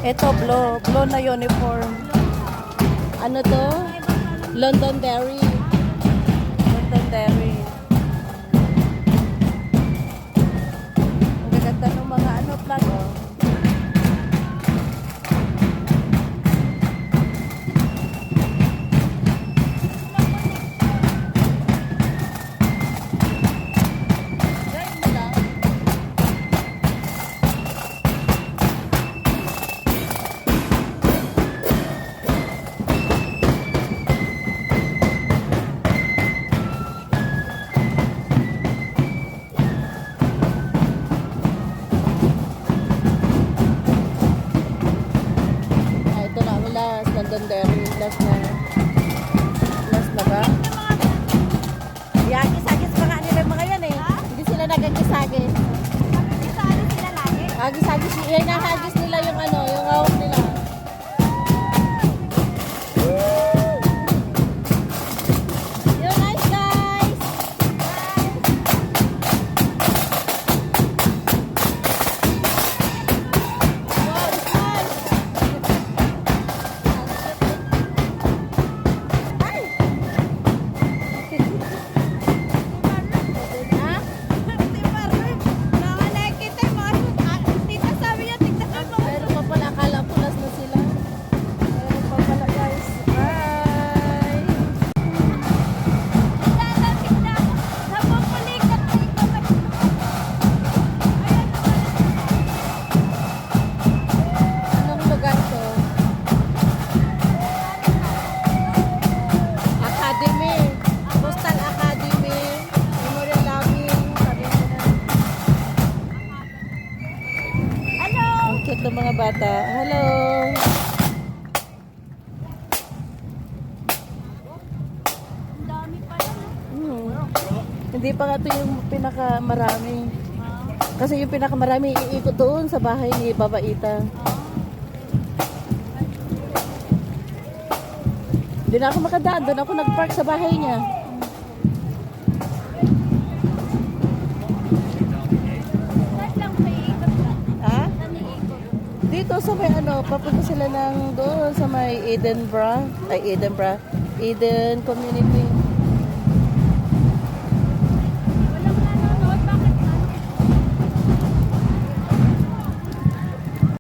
Ito, blue na uniform. Ano to? Londonderry. Londonderry. Ang gaganda ng mga ano flag, oh. Londonderry, last na ba? Agis-agis pa nga nila mga yan eh. Hindi sila nag-agis-agis. Nag-agis sila lagi? Agis-agis, yan ang hagis nila yung ano, yung hawak nila. You're nice guys! Cute ng mga bata. Hello! Ang dami pa yan. Hindi pa nga ito yung pinakamarami. Kasi yung pinakamarami iikot doon sa bahay ni Babaita. Hindi na ako makadaan. Doon ako nag-park sa bahay niya. Dito sa may ano, papunta sila ng doon sa may Eden Community.